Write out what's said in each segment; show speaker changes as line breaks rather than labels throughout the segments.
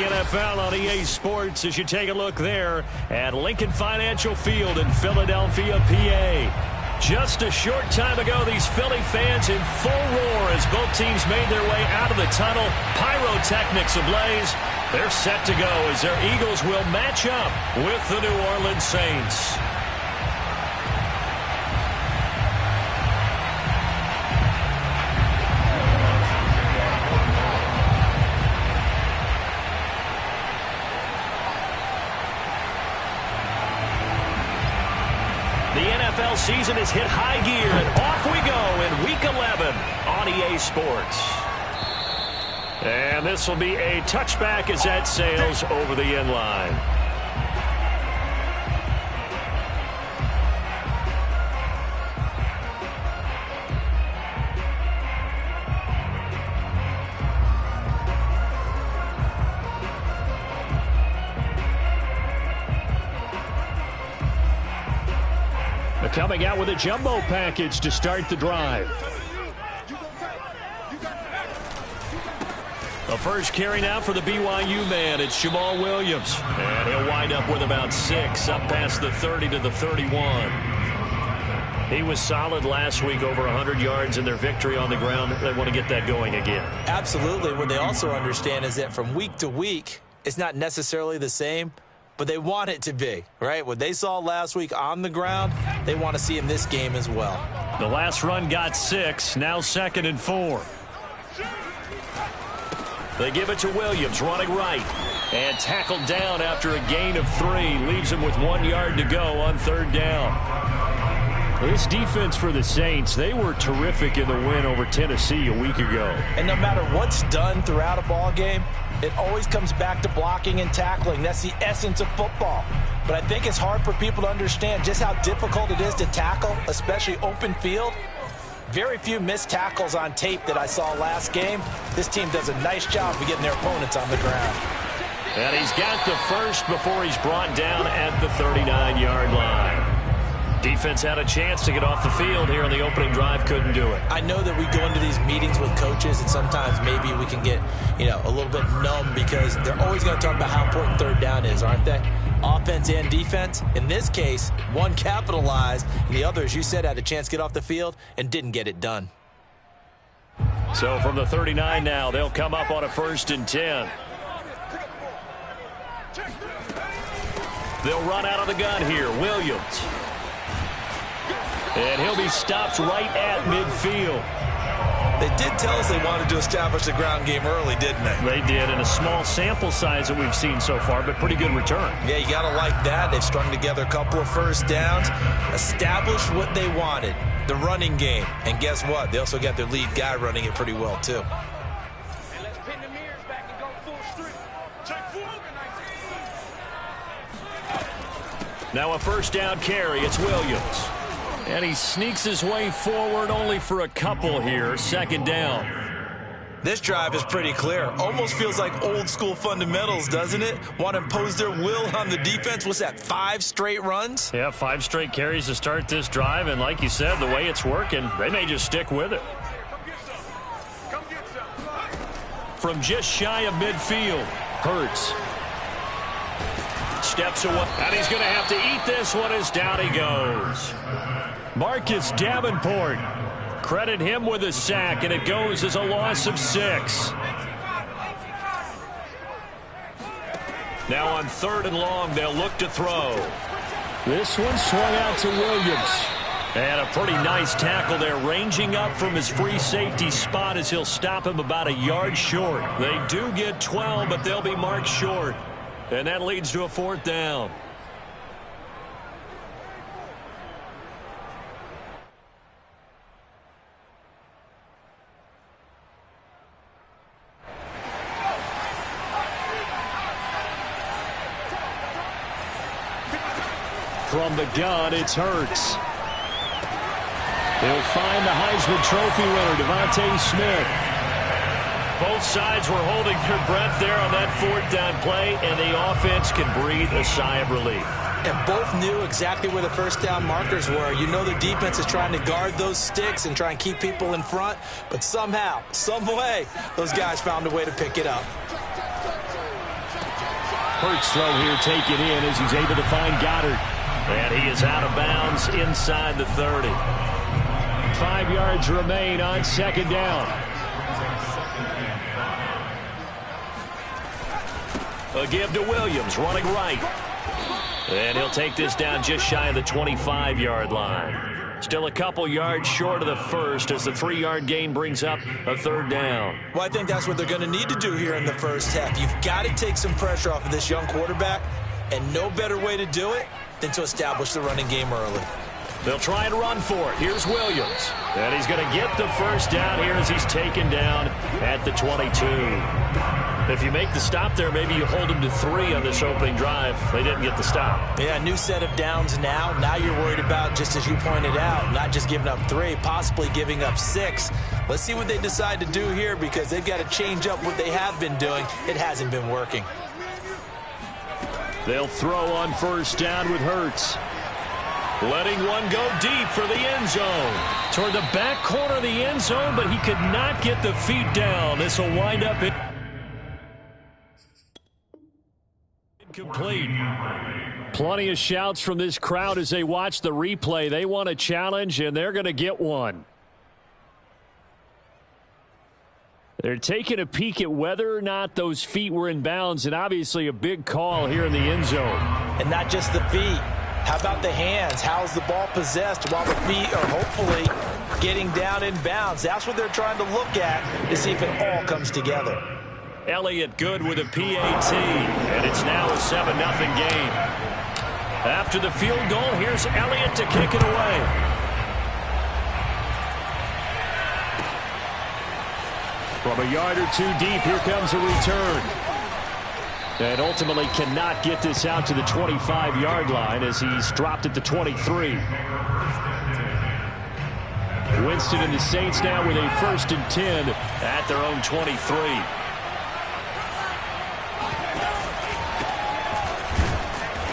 NFL on EA Sports as you take a look there at Lincoln Financial Field in Philadelphia, PA. Just a short time ago, these Philly fans in full roar as both teams made their way out of the tunnel. Pyrotechnics ablaze. They're set to go as their Eagles will match up with the New Orleans Saints. NFL season has hit high gear, and off we go in Week 11 on EA Sports. And this will be a touchback as that sails over the end line. Coming out with a jumbo package to start the drive. The first carry now for the BYU man. It's Jamal Williams. And he'll wind up with about 6 up past the 30 to the 31. He was solid last week, over 100 yards in their victory on the ground. They want to get that going again.
Absolutely. What they also understand is that from week to week, it's not necessarily the same, but they want it to be, right? What they saw last week on the ground, they want to see in this game as well.
The last run got 6, now 2nd and 4. They give it to Williams, running right, and tackled down after a gain of 3. Leaves him with 1 yard to go on 3rd down. This defense for the Saints, they were terrific in the win over Tennessee a week ago.
And no matter what's done throughout a ball game, it always comes back to blocking and tackling. That's the essence of football. But I think it's hard for people to understand just how difficult it is to tackle, especially open field. Very few missed tackles on tape that I saw last game. This team does a nice job of getting their opponents on the ground.
And he's got the first before he's brought down at the 39-yard line. Defense had a chance to get off the field here on the opening drive, couldn't do it.
I know that we go into these meetings with coaches, and sometimes maybe we can get, a little bit numb because they're always going to talk about how important 3rd down is, aren't they? Offense and defense. In this case, one capitalized, and the other, as you said, had a chance to get off the field and didn't get it done.
So from the 39 now, they'll come up on a 1st and 10. They'll run out of the gun here. Williams. And he'll be stopped right at midfield.
They did tell us they wanted to establish the ground game early, didn't they?
They did, in a small sample size that we've seen so far, but pretty good return.
Yeah, you got to like that. They've strung together a couple of 1st downs, established what they wanted, the running game. And guess what? They also got their lead guy running it pretty well, too.
Now a 1st down carry. It's Williams. And he sneaks his way forward only for a couple here. 2nd down.
This drive is pretty clear. Almost feels like old school fundamentals, doesn't it? Want to impose their will on the defense. What's that, 5 straight runs?
Yeah, 5 straight carries to start this drive. And like you said, the way it's working, they may just stick with it. From just shy of midfield, Hurts. Steps away, and he's going to have to eat this one as down he goes. Marcus Davenport, credit him with a sack, and it goes as a loss of 6. Now on 3rd and long, they'll look to throw. This one swung out to Williams. And a pretty nice tackle there, ranging up from his free safety spot as he'll stop him about a yard short. They do get 12, but they'll be marked short. And that leads to a 4th down. From the gun, it's Hurts. He'll find the Heisman Trophy winner, Devontae Smith. Both sides were holding their breath there on that 4th down play, and the offense can breathe a sigh of relief.
And both knew exactly where the 1st down markers were. You know the defense is trying to guard those sticks and try and keep people in front, but somehow, some way, those guys found a way to pick it up.
Hurts throw here taken in as he's able to find Goddard. And he is out of bounds inside the 30. 5 yards remain on second down. A give to Williams, running right. And he'll take this down just shy of the 25-yard line. Still a couple yards short of the first as the 3-yard gain brings up a third down.
Well, I think that's what they're going to need to do here in the first half. You've got to take some pressure off of this young quarterback, and no better way to do it than to establish the running game early.
They'll try and run for it. Here's Williams. And he's going to get the first down here as he's taken down at the 22. If you make the stop there, maybe you hold him to 3 on this opening drive. They didn't get the stop.
Yeah, new set of downs now. Now you're worried about, just as you pointed out, not just giving up 3, possibly giving up 6. Let's see what they decide to do here because they've got to change up what they have been doing. It hasn't been working.
They'll throw on first down with Hurts. Letting one go deep for the end zone. Toward the back corner of the end zone, but he could not get the feet down. This will wind up incomplete. Plenty of shouts from this crowd as they watch the replay. They want a challenge, and they're going to get one. They're taking a peek at whether or not those feet were in bounds, and obviously a big call here in the end zone.
And not just the feet. How about the hands? How's the ball possessed while the feet are hopefully getting down in bounds? That's what they're trying to look at to see if it all comes together.
Elliott good with a PAT, and it's now a 7-0 game. After the field goal, here's Elliott to kick it away. From a yard or 2 deep, here comes a return. And ultimately cannot get this out to the 25-yard line as he's dropped at the 23. Winston and the Saints now with a 1st and 10 at their own 23.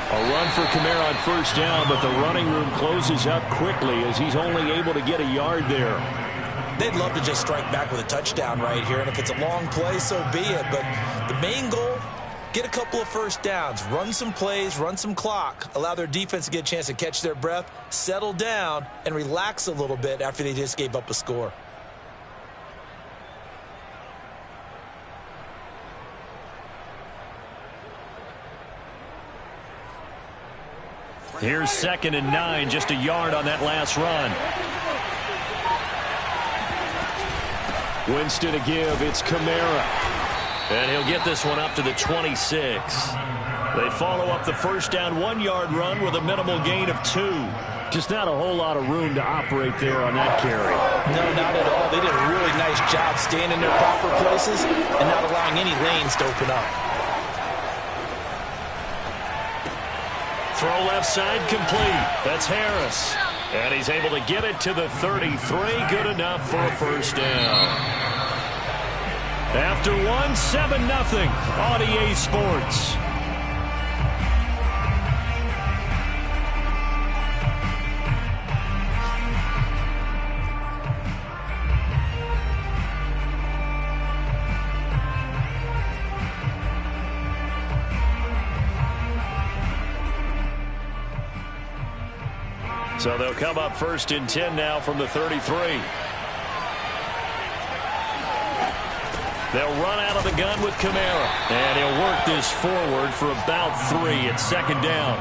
A run for Kamara on first down, but the running room closes up quickly as he's only able to get a yard there.
They'd love to just strike back with a touchdown right here, and if it's a long play, so be it. But the main goal, get a couple of first downs, run some plays, run some clock, allow their defense to get a chance to catch their breath, settle down, and relax a little bit after they just gave up a score.
Here's 2nd and 9, just a yard on that last run. Winston to give, it's Kamara. And he'll get this one up to the 26. They follow up the first down 1-yard run with a minimal gain of 2. Just not a whole lot of room to operate there on that carry.
No, not at all. They did a really nice job staying in their proper places and not allowing any lanes to open up.
Throw left side complete. That's Harris. And he's able to get it to the 33. Good enough for a first down. After 7-0 on EA Sports. So they'll come up 1st and 10 now from the 33. They'll run out of the gun with Kamara. And he'll work this forward for about 3 at 2nd down.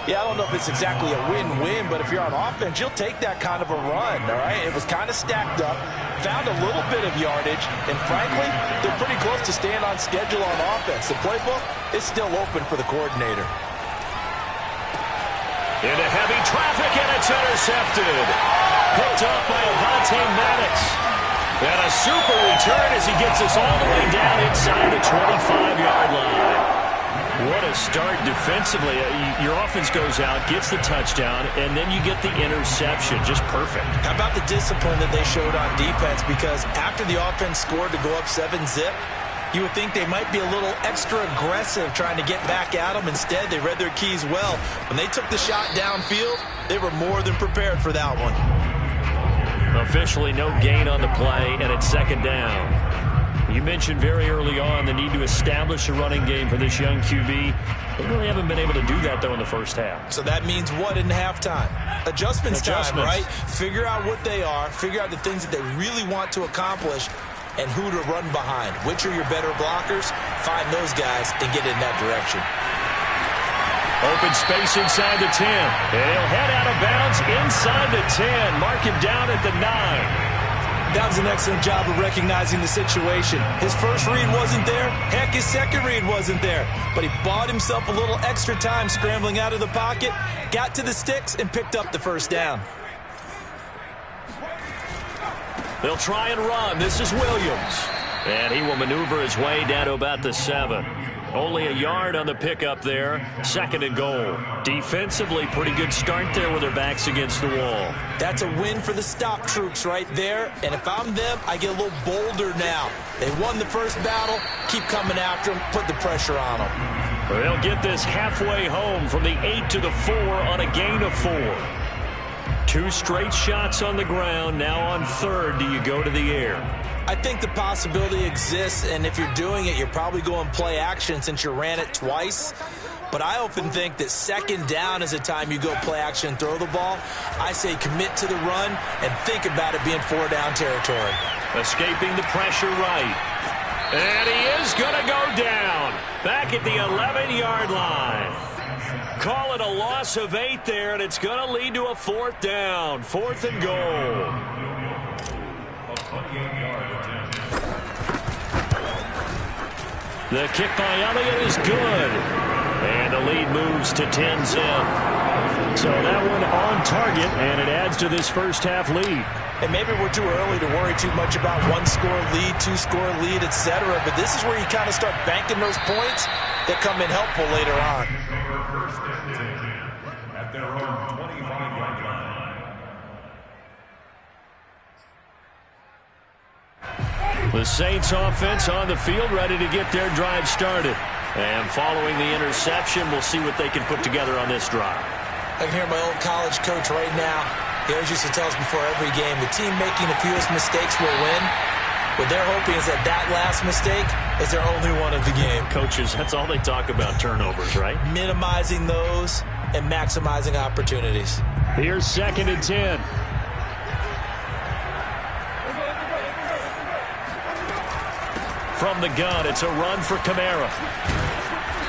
Yeah, I don't know if it's exactly a win-win, but if you're on offense, you'll take that kind of a run, all right? It was kind of stacked up, found a little bit of yardage, and frankly, they're pretty close to staying on schedule on offense. The playbook is still open for the coordinator.
Into heavy traffic, and it's intercepted. Picked up by Avonte Maddox. And a super return as he gets us all the way down inside the 25-yard line. What a start defensively. Your offense goes out, gets the touchdown, and then you get the interception. Just perfect. How
about the discipline that they showed on defense? Because after the offense scored to go up 7-zip, you would think they might be a little extra aggressive trying to get back at them. Instead, they read their keys well. When they took the shot downfield, they were more than prepared for that one.
Officially no gain on the play, and it's 2nd down. You mentioned very early on the need to establish a running game for this young QB. They really haven't been able to do that, though, in the first half.
So that means what in halftime? Adjustments time, right? Figure out what they are, figure out the things that they really want to accomplish, and who to run behind. Which are your better blockers? Find those guys and get in that direction.
Open space inside the 10. And he'll head out of bounds inside the 10. Mark him down at the 9.
That was an excellent job of recognizing the situation. His first read wasn't there. Heck, his second read wasn't there. But he bought himself a little extra time scrambling out of the pocket, got to the sticks, and picked up the first down.
They'll try and run. This is Williams. And he will maneuver his way down to about the 7. Only a yard on the pickup there. 2nd and goal. Defensively, pretty good start there with their backs against the wall.
That's a win for the stop troops right there. And if I'm them, I get a little bolder now. They won the first battle. Keep coming after them. Put the pressure on them.
They'll get this halfway home from the 8 to the 4 on a gain of 4. 2 straight shots on the ground. Now on 3rd, do you go to the air?
I think the possibility exists, and if you're doing it, you're probably going play action since you ran it twice. But I often think that 2nd down is a time you go play action and throw the ball. I say commit to the run and think about it being 4-down territory.
Escaping the pressure right. And he is going to go down. Back at the 11-yard line. Call it a loss of 8 there, and it's going to lead to a 4th down. 4th and goal. The kick by Elliott is good. And the lead moves to 10-zip. So that one on target, and it adds to this first half lead.
And maybe we're too early to worry too much about 1-score lead, 2-score lead, etc. But this is where you kind of start banking those points that come in helpful later on.
At their own 25-yard line.
The Saints offense on the field, ready to get their drive started. And following the interception, we'll see what they can put together on this drive.
I can hear my old college coach right now. He always used to tell us before every game, the team making the fewest mistakes will win. What they're hoping is that that last mistake is their only one of the game.
Coaches, that's all they talk about, turnovers, right?
Minimizing those and maximizing opportunities.
Here's 2nd and 10. From the gun, it's a run for Kamara.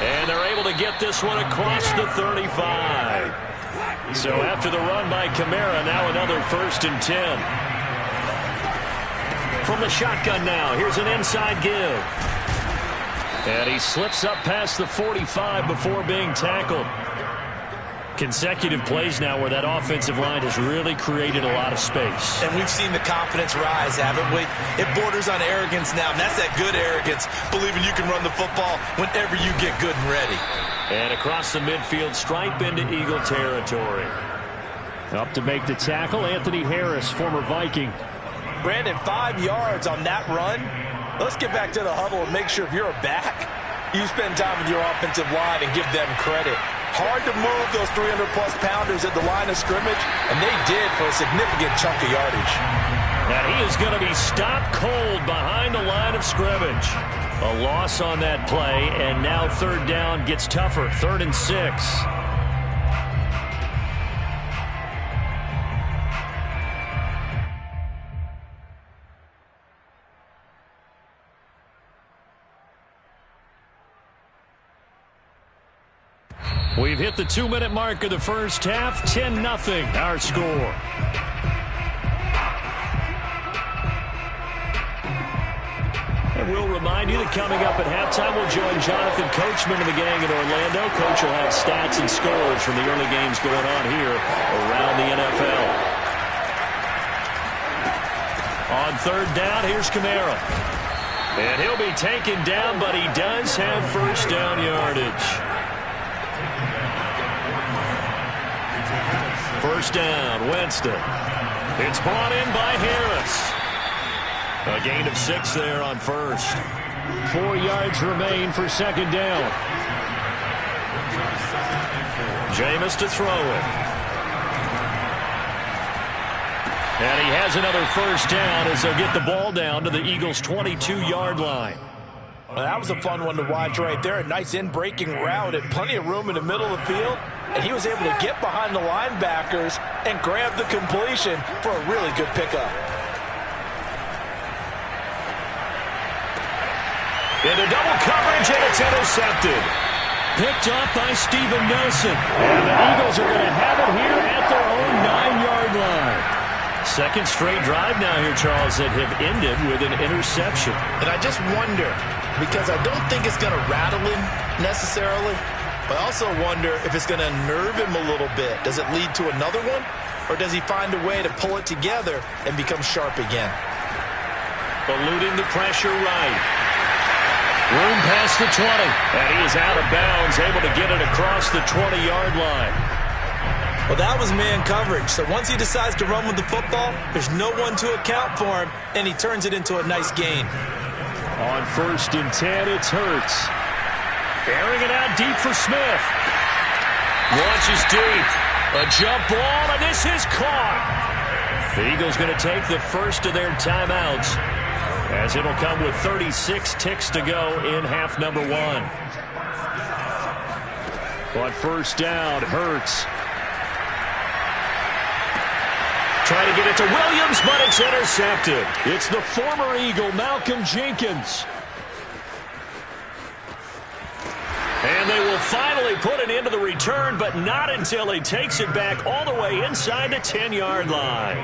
And they're able to get this one across the 35. So after the run by Kamara, now another 1st and 10. From the shotgun now, here's an inside give. And he slips up past the 45 before being tackled. Consecutive plays now where that offensive line has really created a lot of space.
And we've seen the confidence rise, haven't we? It borders on arrogance now, and that's that good arrogance, believing you can run the football whenever you get good and ready.
And across the midfield, stripe into Eagle territory. Up to make the tackle, Anthony Harris, former Viking.
Brandon, 5 yards on that run. Let's get back to the huddle and make sure if you're a back, you spend time with your offensive line and give them credit. Hard to move those 300-plus pounders at the line of scrimmage, and they did for a significant chunk of yardage.
And he is going to be stopped cold behind the line of scrimmage. A loss on that play, and now 3rd down gets tougher. 3rd and 6. We've hit the 2-minute mark of the first half. 10-0 our score. And we'll remind you that coming up at halftime, we'll join Jonathan Coachman and the gang in Orlando. Coach will have stats and scores from the early games going on here around the NFL. On 3rd down, here's Kamara. And he'll be taken down, but he does have 1st down yardage. 1st down, Winston. It's brought in by Harris. A gain of 6 there on 1st. 4 yards remain for 2nd down. Jameis to throw it. And he has another first down as they'll get the ball down to the Eagles' 22-yard line.
Well, that was a fun one to watch right there. A nice in-breaking route and plenty of room in the middle of the field. And he was able to get behind the linebackers and grab the completion for a really good pickup.
Into double coverage, and it's intercepted. Picked off by Steven Nelson. And the Eagles are going to have it here at their own 9-yard line. Second straight drive now here, Charles, that have ended with an interception.
And I just wonder, because I don't think it's going to rattle him necessarily, but I also wonder if it's going to nerve him a little bit. Does it lead to another one? Or does he find a way to pull it together and become sharp again?
Eluding the pressure right. Room past the 20. And he is out of bounds, able to get it across the 20-yard line.
Well, that was man coverage. So once he decides to run with the football, there's no one to account for him, and he turns it into a nice gain.
On 1st and 10, it's Hurts. Airing it out deep for Smith. Launches deep. A jump ball, and this is caught. The Eagles going to take the first of their timeouts, as it'll come with 36 ticks to go in half number 1. On 1st down, Hurts. Trying to get it to Williams, but it's intercepted. It's the former Eagle, Malcolm Jenkins. And they will finally put an end to the return, but not until he takes it back all the way inside the 10-yard line.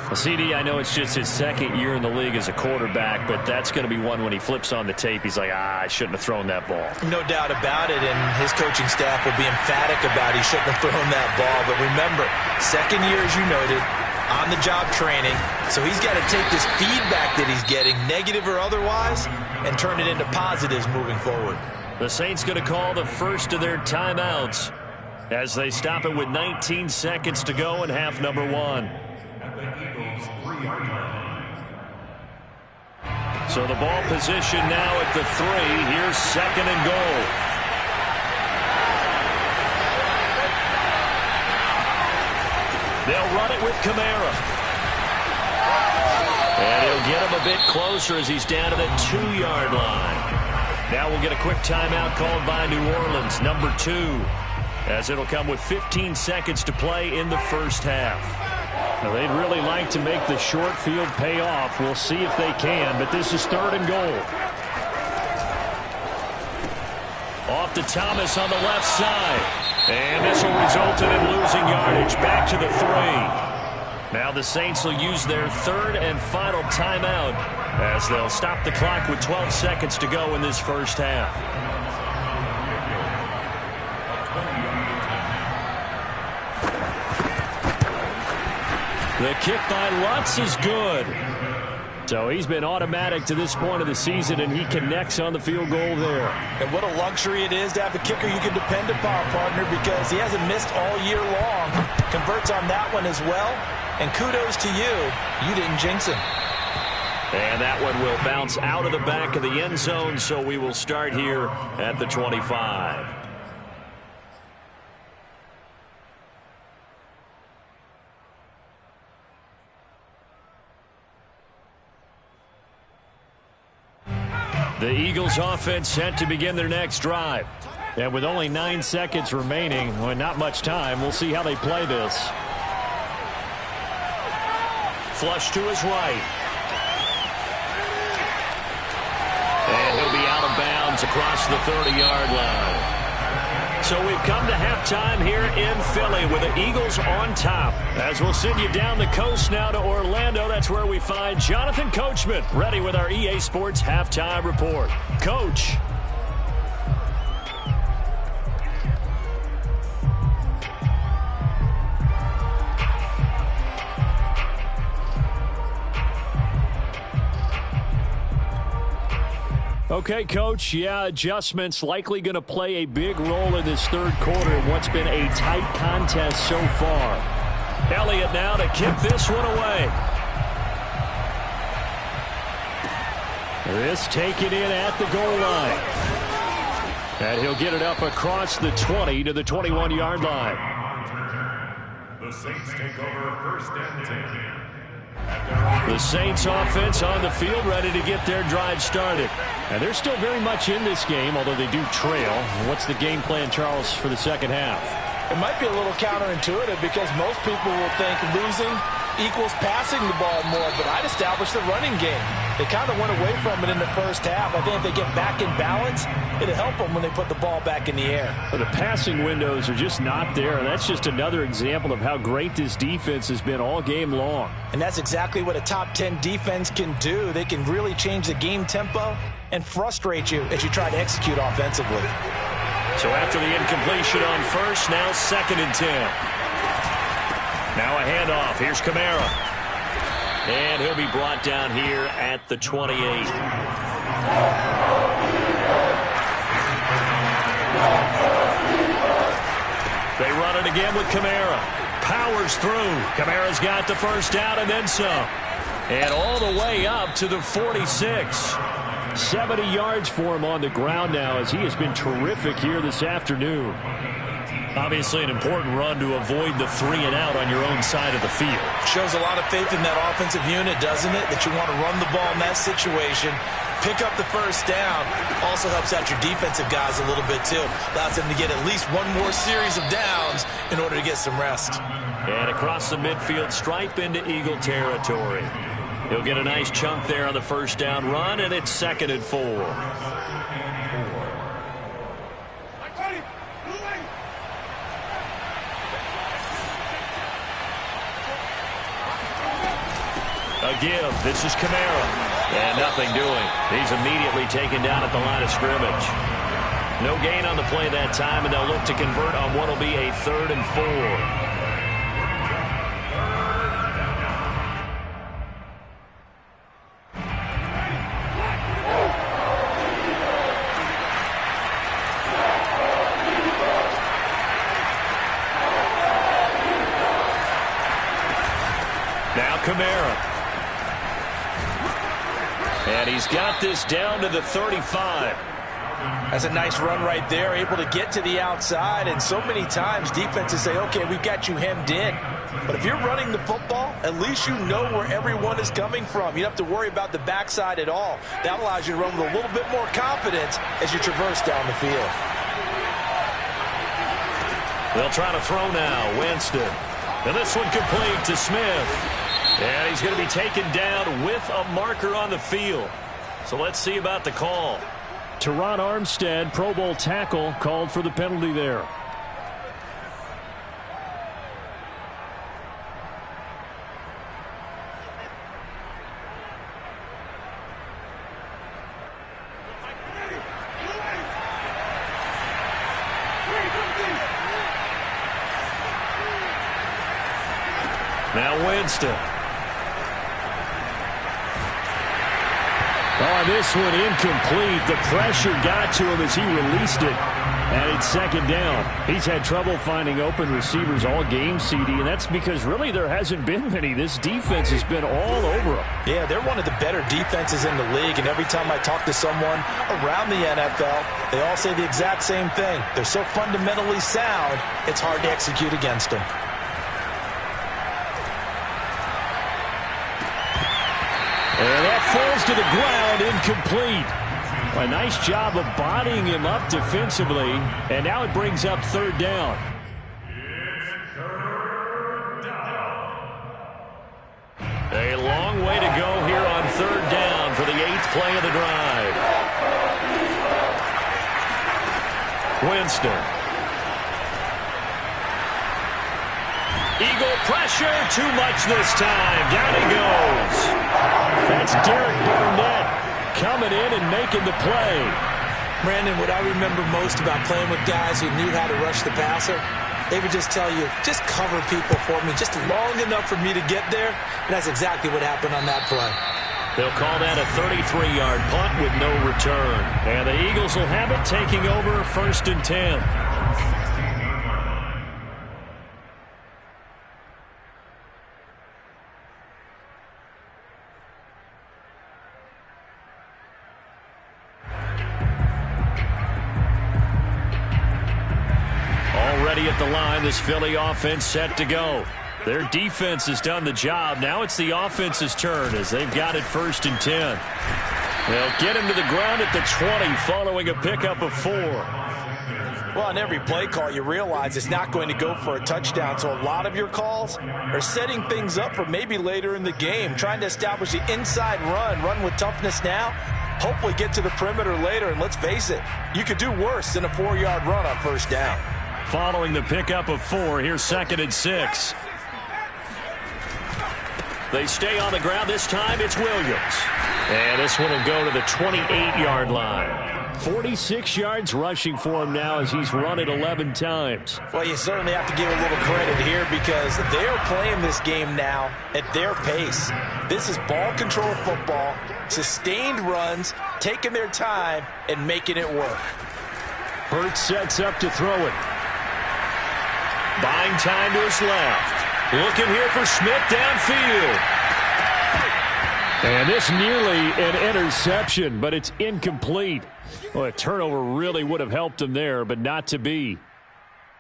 Well, CD, I know it's just his second year in the league as a quarterback, but that's going to be one when he flips on the tape. He's like, I shouldn't have thrown that ball.
No doubt about it, and his coaching staff will be emphatic about he shouldn't have thrown that ball. But remember, second year, as you noted, on-the-job training, so he's got to take this feedback that he's getting, negative or otherwise, and turn it into positives moving forward.
The Saints going to call the first of their timeouts as they stop it with 19 seconds to go in half number 1. So the ball position now at the 3. Here's 2nd and goal. They'll run it with Kamara. And he'll get him a bit closer as he's down to the 2-yard line. Now we'll get a quick timeout called by New Orleans, number 2, as it'll come with 15 seconds to play in the first half. Now, they'd really like to make the short field pay off. We'll see if they can, but this is 3rd and goal. Off to Thomas on the left side. And this will result in him losing yardage back to the 3. Now the Saints will use their 3rd and final timeout as they'll stop the clock with 12 seconds to go in this first half. The kick by Lutz is good. So he's been automatic to this point of the season, and he connects on the field goal there.
And what a luxury it is to have a kicker you can depend upon, partner, because he hasn't missed all year long. Converts on that one as well. And kudos to you. You didn't jinx him.
And that one will bounce out of the back of the end zone, so we will start here at the 25. The Eagles offense set to begin their next drive. And with only 9 seconds remaining, well, not much time, we'll see how they play this. Flush to his right. And he'll be out of bounds across the 30-yard line. So we've come to halftime here in Philly with the Eagles on top. As we'll send you down the coast now to Orlando, that's where we find Jonathan Coachman ready with our EA Sports Halftime Report. Coach. Okay, Coach, yeah, adjustments likely going to play a big role in this third quarter in what's been a tight contest so far. Elliott now to kick this one away. This taken in at the goal line. And he'll get it up across the 20 to the 21-yard line.
The Saints take over 1st and 10.
The Saints offense on the field, ready to get their drive started. And they're still very much in this game, although they do trail. What's the game plan, Charles, for the second half?
It might be a little counterintuitive because most people will think losing equals passing the ball more, but I'd establish the running game. They kind of went away from it in the first half. I think if they get back in balance, it'll help them when they put the ball back in the air.
But the passing windows are just not there. That's just another example of how great this defense has been all game long.
And that's exactly what a top 10 defense can do. They can really change the game tempo and frustrate you as you try to execute offensively.
So after the incompletion on first, now 2nd and 10. Now a handoff. Here's Kamara. And he'll be brought down here at the 28. They run it again with Kamara. Powers through. Kamara's got the first down and then some. And all the way up to the 46. 70 yards for him on the ground now as he has been terrific here this afternoon. Obviously an important run to avoid the 3-and-out on your own side of the field.
Shows a lot of faith in that offensive unit, doesn't it? That you want to run the ball in that situation. Pick up the first down. Also helps out your defensive guys a little bit too. Allows them to get at least one more series of downs in order to get some rest.
And across the midfield stripe into Eagle territory. He'll get a nice chunk there on the first down run, and it's 2nd and 4. A give. This is Kamara. And nothing doing. He's immediately taken down at the line of scrimmage. No gain on the play that time, and they'll look to convert on what will be a 3rd and 4. Now Kamara. And he's got this down to the 35.
That's a nice run right there, able to get to the outside. And so many times defenses say, okay, we've got you hemmed in. But if you're running the football, at least you know where everyone is coming from. You don't have to worry about the backside at all. That allows you to run with a little bit more confidence as you traverse down the field.
They'll try to throw now. Winston. And this one complete to Smith. And he's going to be taken down with a marker on the field. So let's see about the call. Teron Armstead, Pro Bowl tackle, called for the penalty there. Now Winston. Oh, this one incomplete. The pressure got to him as he released it. And it's 2nd down. He's had trouble finding open receivers all game, CD, and that's because really there hasn't been many. This defense has been all over them.
Yeah, they're one of the better defenses in the league, and every time I talk to someone around the NFL, they all say the exact same thing. They're so fundamentally sound, it's hard to execute against them.
And that falls to the ground, incomplete. A nice job of bodying him up defensively, and now it brings up 3rd down. A long way to go here on 3rd down for the 8th play of the drive. Winston. Eagle pressure, too much this time. Down he goes. That's Derek Barnett coming in and making the play.
Brandon, what I remember most about playing with guys who knew how to rush the passer, they would just tell you, just cover people for me, just long enough for me to get there. And that's exactly what happened on that play.
They'll call that a 33-yard punt with no return. And the Eagles will have it, taking over 1st and 10. Already at the line, this Philly offense set to go. Their defense has done the job. Now it's the offense's turn as they've got it 1st and 10. They'll get him to the ground at the 20 following a pickup of 4.
Well, on every play call, you realize it's not going to go for a touchdown. So a lot of your calls are setting things up for maybe later in the game, trying to establish the inside run with toughness now, hopefully get to the perimeter later. And let's face it, you could do worse than a 4-yard run on 1st down.
Following the pickup of 4, here's 2nd and 6. They stay on the ground. This time it's Williams. And this one will go to the 28-yard line. 46 yards rushing for him now as he's run it 11 times.
Well, you certainly have to give a little credit here because they're playing this game now at their pace. This is ball control football, sustained runs, taking their time and making it work.
Hurts sets up to throw it. Buying time to his left. Looking here for Smith downfield. And this nearly an interception, but it's incomplete. Well, a turnover really would have helped him there, but not to be.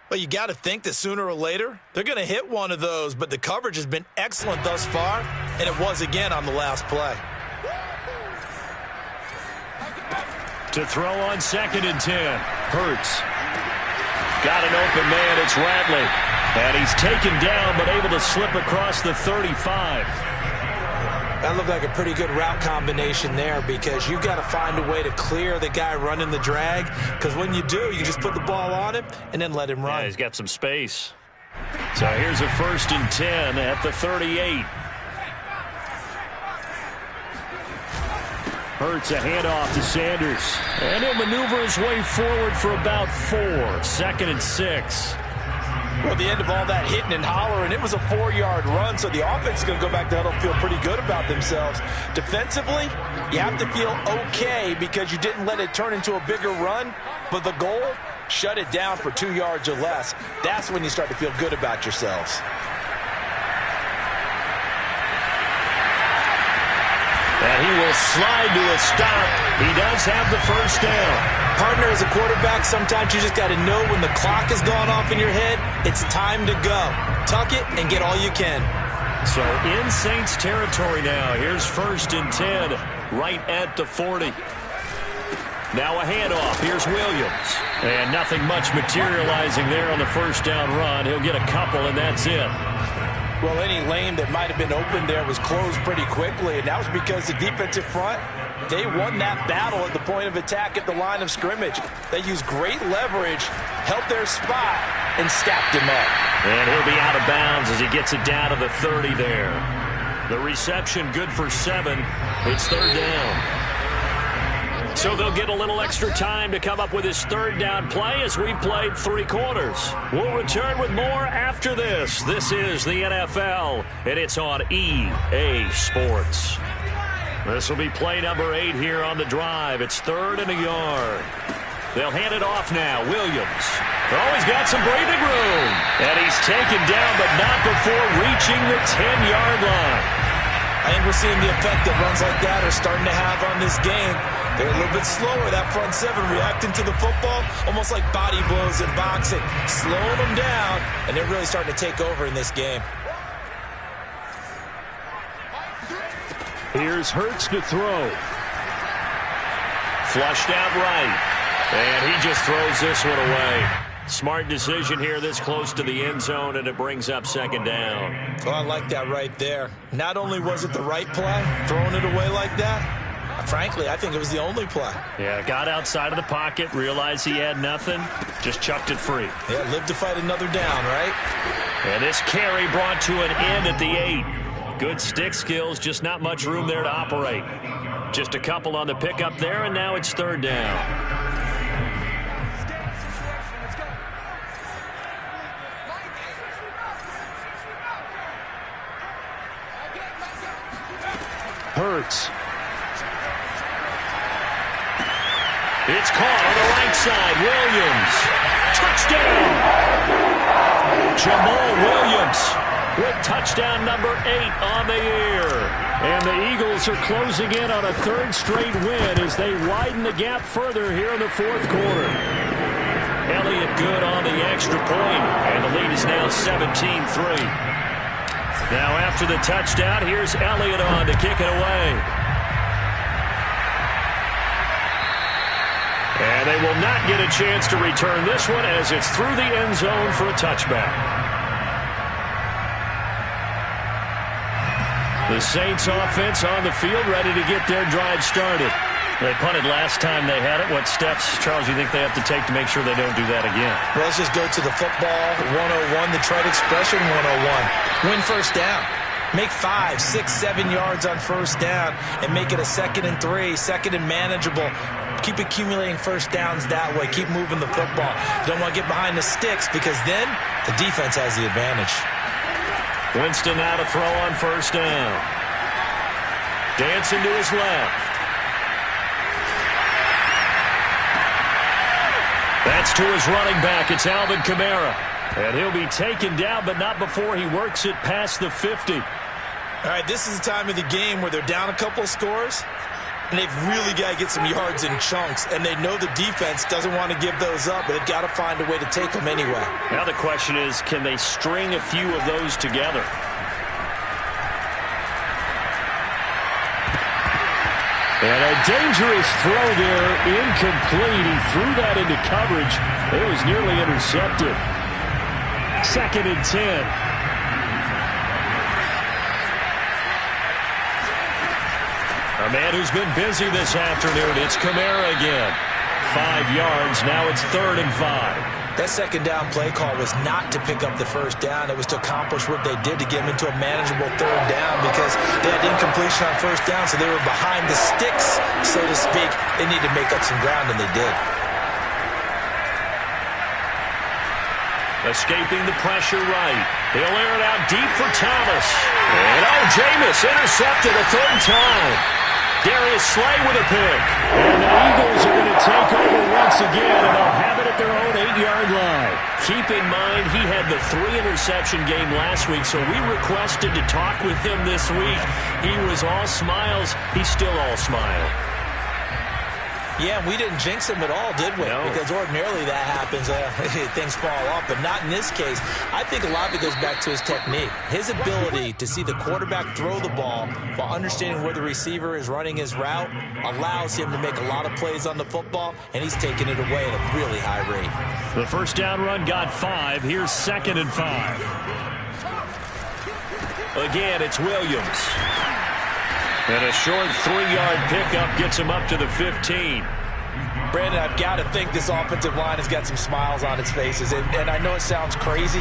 Well, you got to think that sooner or later, they're going to hit one of those, but the coverage has been excellent thus far, and it was again on the last play.
To throw on 2nd and 10. Hurts. Got an open man, it's Ratley. And he's taken down, but able to slip across the 35.
That looked like a pretty good route combination there because you've got to find a way to clear the guy running the drag because when you do, you just put the ball on him and then let him run.
Yeah, he's got some space. So here's a 1st and 10 at the 38. Hurts a handoff to Sanders. And he'll maneuver his way forward for about 4. 2nd and 6.
Well, at the end of all that hitting and hollering, it was a 4-yard run, so the offense is going to go back to huddle, feel pretty good about themselves. Defensively, you have to feel okay because you didn't let it turn into a bigger run, but the goal, shut it down for 2 yards or less. That's when you start to feel good about yourselves.
And he will slide to a stop. He does have the 1st down.
Partner, as a quarterback, sometimes you just got to know when the clock has gone off in your head, it's time to go. Tuck it and get all you can.
So in Saints territory now. Here's 1st and 10 right at the 40. Now a handoff. Here's Williams. And nothing much materializing there on the 1st down run. He'll get a couple, and that's it.
Well, any lane that might have been open there was closed pretty quickly, and that was because the defensive front, they won that battle at the point of attack at the line of scrimmage. They used great leverage, held their spot, and stacked him up.
And he'll be out of bounds as he gets it down to the 30 there. The reception good for 7. It's 3rd down. So they'll get a little extra time to come up with his 3rd down play as we've played 3 quarters. We'll return with more after this. This is the NFL, and it's on EA Sports. This will be play number 8 here on the drive. It's 3rd and a yard. They'll hand it off now. Williams. Oh, he's got some breathing room. And he's taken down, but not before reaching the 10-yard line.
I think we're seeing the effect that runs like that are starting to have on this game. They're a little bit slower, that front 7, reacting to the football, almost like body blows in boxing, slowing them down, and they're really starting to take over in this game.
Here's Hurts to throw. Flushed out right, and he just throws this one away. Smart decision here this close to the end zone, and it brings up 2nd down.
Oh, I like that right there. Not only was it the right play, throwing it away like that, frankly, I think it was the only play.
Yeah, got outside of the pocket, realized he had nothing, just chucked it free.
Yeah, lived to fight another down, right?
And this carry brought to an end at the 8. Good stick skills, just not much room there to operate. Just a couple on the pickup there, and now it's 3rd down. Hurts. It's caught on the right side. Williams. Touchdown. Jamal Williams with touchdown number 8 on the year. And the Eagles are closing in on a 3rd straight win as they widen the gap further here in the 4th quarter. Elliott good on the extra point, and the lead is now 17-3. Now after the touchdown, here's Elliott on to kick it away. And they will not get a chance to return this one as it's through the end zone for a touchback. The Saints offense on the field ready to get their drive started. They punted last time they had it. What steps, Charles, do you think they have to take to make sure they don't do that again?
Well, let's just go to the football 101, the trade expression 101. Win first down. Make 5, 6, 7 yards on first down and make it a 2nd and 3, 2nd and manageable. Keep accumulating first downs that way. Keep moving the football. You don't want to get behind the sticks because then the defense has the advantage.
Winston now to throw on first down. Dancing to his left. That's to his running back. It's Alvin Kamara. And he'll be taken down, but not before he works it past the 50.
All right, this is the time of the game where they're down a couple of scores, and they've really got to get some yards in chunks, and they know the defense doesn't want to give those up, but they've got to find a way to take them anyway.
Now the question is, can they string a few of those together? And a dangerous throw there, incomplete. He threw that into coverage. It was nearly intercepted. 2nd and 10. A man who's been busy this afternoon. It's Kamara again. 5 yards. Now it's 3rd and 5.
That second down play call was not to pick up the first down. It was to accomplish what they did to get them into a manageable 3rd down because they had incompletion on first down, so they were behind the sticks, so to speak. They needed to make up some ground, and they did.
Escaping the pressure right. He'll air it out deep for Thomas. And Jameis intercepted a 3rd time. Darius Slay with a pick. And the Eagles are going to take over once again, and they'll have it at their own 8-yard line. Keep in mind, he had the 3-interception game last week, so we requested to talk with him this week. He was all smiles. He's still all smile.
Yeah, we didn't jinx him at all, did we?
No.
Because ordinarily that happens. Things fall off, but not in this case. I think a lot of it goes back to his technique. His ability to see the quarterback throw the ball while understanding where the receiver is running his route allows him to make a lot of plays on the football, and he's taking it away at a really high rate.
The first down run got 5. Here's 2nd and 5. Again, it's Williams. And a short 3-yard pickup gets him up to the 15.
Brandon, I've got to think this offensive line has got some smiles on its faces. And I know it sounds crazy,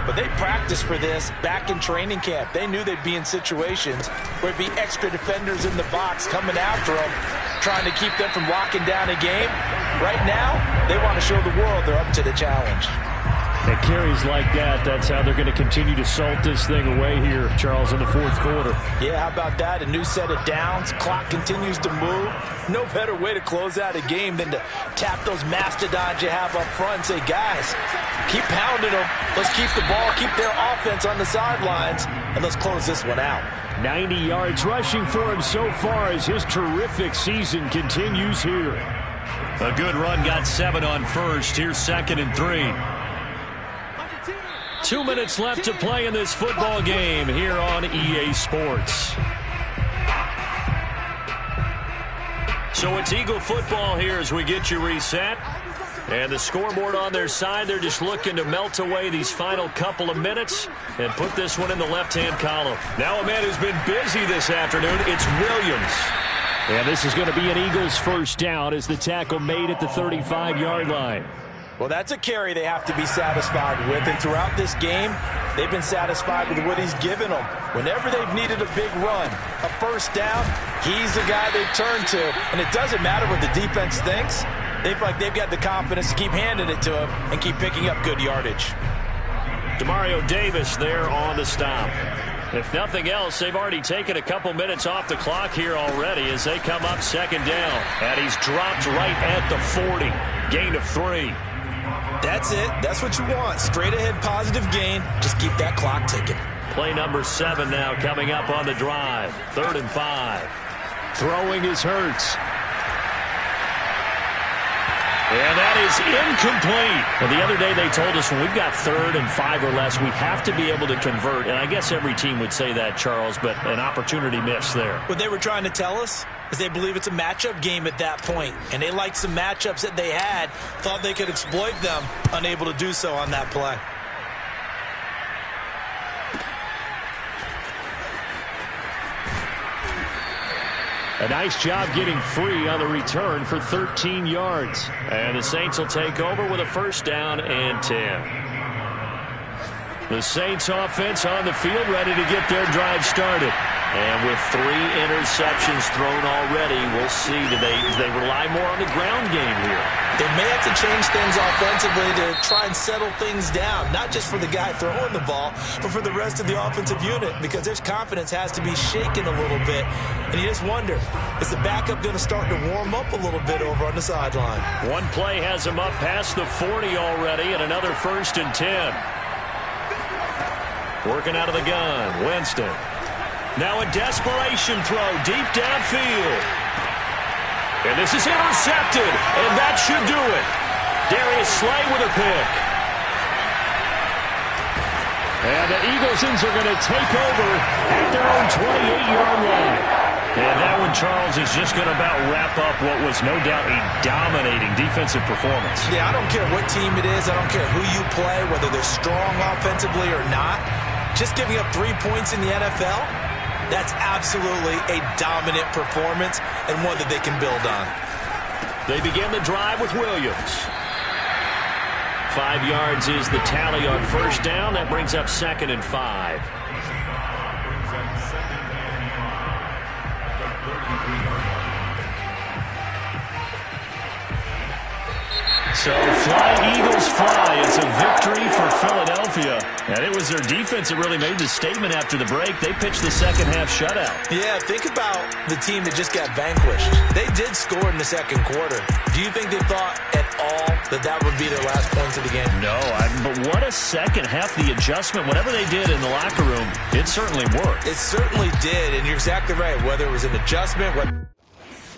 but they practiced for this back in training camp. They knew they'd be in situations where it'd be extra defenders in the box coming after them, trying to keep them from locking down a game. Right now, they want to show the world they're up to the challenge.
At carries like that, that's how they're going to continue to salt this thing away here, Charles, in the 4th quarter.
Yeah, how about that? A new set of downs. Clock continues to move. No better way to close out a game than to tap those mastodons you have up front and say, guys, keep pounding them. Let's keep the ball, keep their offense on the sidelines, and let's close this one out.
90 yards rushing for him so far as his terrific season continues here. A good run got 7 on first. Here's 2nd and 3. 2 minutes left to play in this football game here on EA Sports. So it's Eagle football here as we get you reset. And the scoreboard on their side, they're just looking to melt away these final couple of minutes and put this one in the left-hand column. Now a man who's been busy this afternoon, it's Williams. And this is going to be an Eagles first down as the tackle made at the 35-yard line.
Well, that's a carry they have to be satisfied with. And throughout this game, they've been satisfied with what he's given them. Whenever they've needed a big run, a first down, he's the guy they've turned to. And it doesn't matter what the defense thinks. They feel like they've got the confidence to keep handing it to him and keep picking up good yardage. Demario Davis there on the stop. If nothing else, they've already taken a couple minutes off the clock here already as they come up 2nd down. And he's dropped right at the 40. Gain of 3. That's it. That's what you want. Straight ahead positive gain. Just keep that clock ticking. Play number 7 now coming up on the drive. 3rd and 5.
Throwing is Hurts. And that is incomplete. Well, the other day they told us when we've got 3rd and 5 or less, we have to be able to convert. And I guess every team would say that, Charles, but an opportunity missed there.
What they were trying to tell us is they believe it's a matchup game at that point. And they liked some matchups that they had, thought they could exploit them, unable to do so on that play.
A nice job getting free on the return for 13 yards. And the Saints will take over with a 1st down and 10. The Saints offense on the field ready to get their drive started. And with 3 interceptions thrown already, we'll see. Do they rely more on the ground game here?
They may have to change things offensively to try and settle things down, not just for the guy throwing the ball, but for the rest of the offensive unit, because their confidence has to be shaken a little bit. And you just wonder, is the backup going to start to warm up a little bit over on the sideline?
One play has him up past the 40 already, and another 1st and 10. Working out of the gun, Winston. Now a desperation throw deep downfield. And this is intercepted, and that should do it. Darius Slay with a pick. And the Eaglesons are going to take over at their own 28-yard line. And that one, Charles, is just going to about wrap up what was no doubt a dominating defensive performance.
Yeah, I don't care what team it is. I don't care who you play, whether they're strong offensively or not. Just giving up 3 points in the NFL, that's absolutely a dominant performance and one that they can build on.
They begin the drive with Williams. 5 yards is the tally on 1st down. That brings up 2nd and 5. So fly, Eagles fly. It's a victory for Philadelphia. And it was their defense that really made the statement after the break. They pitched the 2nd half shutout.
Yeah, think about the team that just got vanquished. They did score in the 2nd quarter. Do you think they thought at all that would be their last points of the game?
No, but what a 2nd half. The adjustment, whatever they did in the locker room, it certainly worked.
It certainly did, and you're exactly right. Whether it was an adjustment,